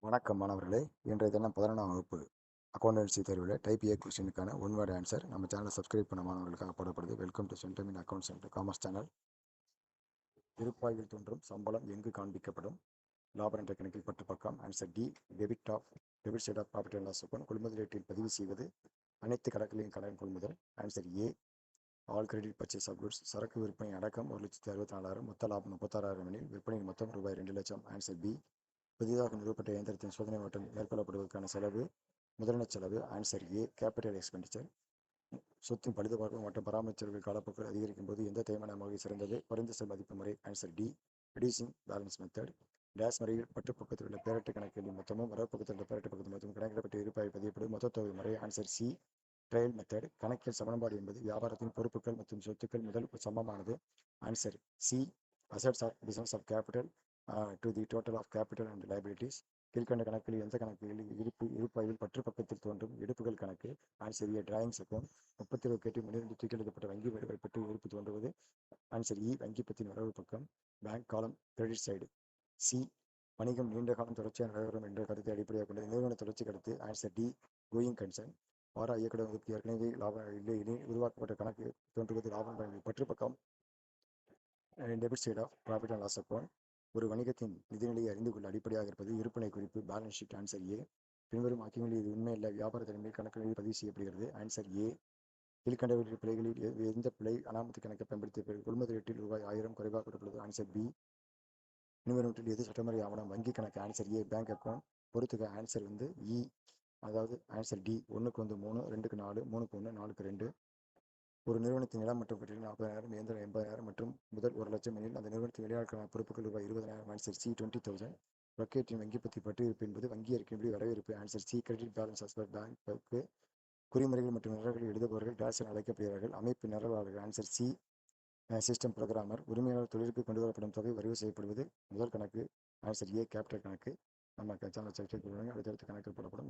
வணக்கம் மாணவர்களே. இன்றைய தினம் 11ஆம் வகுப்பு அக்கௌண்டன்சி தேர்வில் டைப் ஏ கொஸ்டினுக்கான ஒன் வேர்ட் ஆன்சர் நம்ம சேனலை சப்ஸ்கிரைப் பண்ண மாணவர்களுக்காக போடப்படுது. Welcome to centum in accounts and commerce channel. இருப்பாய்வில் தோன்றும் சம்பளம் எங்கு காண்பிக்கப்படும்? லாப என்ற கணக்கில் பற்று பக்கம். Answer D. Debit side of profit and loss account. கொள்முதல் ரேட்டில் பதிவு செய்வது அனைத்து கணக்குகளின் கடன் கொள்முதல். Answer A. All credit purchase of goods. சரக்கு விற்பனை அடக்கம் 1,64,000. மொத்த லாபம் 36,000 எனில் விற்பனையின் மொத்தம் ரூபாய் 2,00,000. Answer B. புதிதாக நிறுவப்பட்ட இயந்திரத்தின் சோதனை ஓட்டம் மேற்கொள்ளப்படுவதற்கான செலவு முதலீட்டு செலவு. Answer A. Capital expenditure. சொத்தின் பழுதுபார்ப்பு மற்றும் பராமரிப்பு செலவுகள் காலப்போக்கில் அதிகரிக்கும் போது எந்த தேய்மானமாக சிறந்தது? குறைந்த செல் மதிப்பு முறை. Answer D. Reducing balance method. டேஸ் முறையில் பற்று பக்கத்தில் உள்ள பேரட்டு கணக்குகளின் மொத்தமும் வரவு பக்கத்தில் உள்ள பேரட்டு பக்கத்தில் மொத்தமும் கணக்கிடப்பட்ட இருப்பாய் பதியப்படும் மொத்த தொகை முறை. Answer C. Trial method. கணக்கியல் சமன்பாடு என்பது வியாபாரத்தின் பொறுப்புகள் மற்றும் சொத்துக்கள் முதல் சமமானது. Answer C. Assets are business of capital to the total of capital and liabilities. கீழ்கண்ட கணக்கில் எந்த கணக்குகளில் இருப்பாய்வில் பற்று பக்கத்தில் தோன்றும் எடுப்புகள் கணக்கு? Answer A. Drawings account. 37 கேட்டு முன்னிருந்து தூக்கி எழுதப்பட்ட வங்கி பற்றி இருப்பு தோன்றுவது. ஆன்சர் இ. வங்கி பத்தின் வரவு பக்கம். பேங்க் காலம் கிரெடிட் சைடு. சி. வணிகம் நீண்ட காலம் தொடர்ச்சியான நிலவரம் என்ற கருத்தை அடிப்படையாக கொண்டது. நிறுவன தொடர்ச்சி கருத்து. Answer D. Going concern. வாரா இயக்குநருக்கு ஏற்கனவே லாபம் இல்லை இனி உருவாக்கப்பட்ட கணக்கு தோன்றுவது லாபம் பற்று பக்கம். Debit side of profit and loss account. ஒரு வணிகத்தின் நிதிநிலையை அறிந்து கொள்ள அடிப்படையாக இருப்பது இருப்புநிலை குறிப்பு, பேலன்ஸ் ஷீட். Answer A. பின்வரும் வாக்கியங்களில் இது உண்மையல்ல. வியாபார தலைமை கணக்குகளில் பதிவு செய்யப்படுகிறது. Answer A. கீழ்கண்டவற்றில் பிழைகளில் எந்த பிழை அனாமத்து கணக்கை பயன்படுத்திய கொள்முதல் ரேட்டில் ரூபாய் 1000 குறைவாக கொடுத்துள்ளது? Answer B. பின்வருவற்றில் எது சட்டமுறை ஆவணம்? வங்கி கணக்கு. Answer A. Bank account. பொறுத்துக. ஆன்சர் இ. அதாவது ஆன்சர் டி. 1க்கு 3, 2க்கு 4, 3க்கு 1, 4க்கு 2. ஒரு நிறுவனத்தின் நிலம் மற்றும் பற்றியில் 40,000, இயந்திரம் 80,000 மற்றும் முதல் 1,00,000 எனில் அந்த நிறுவனத்தின் வெளியாட்களான பொறுப்புகள் ரூபாய் 20,000. Answer C. 20,000. ரொக்கேட்டின் வங்கி பற்றி பற்று இருப்பு என்பது வங்கி அறிக்கையின்படி வரவேற்பு. Answer C. Credit balance as per bank. குறிமுறைகள் மற்றும் நிரல்களை எழுதுபவர்கள் டேஸ் என அழைக்கப்படுகிறார்கள். அமைப்பு நிரலாளர்கள். Answer C. System programmer. உரிமையாளர் தொழிலுக்கு கொண்டு வரப்படும் தொகை வரைவு செய்யப்படுவது முதல் கணக்கு. Answer A. கேபிட்டல் கணக்கு. நம்ம சேனல் சப்ஸ்கிரைப் பண்ணுவாங்க. அடுத்தடுத்த கணக்கு போடப்படும்.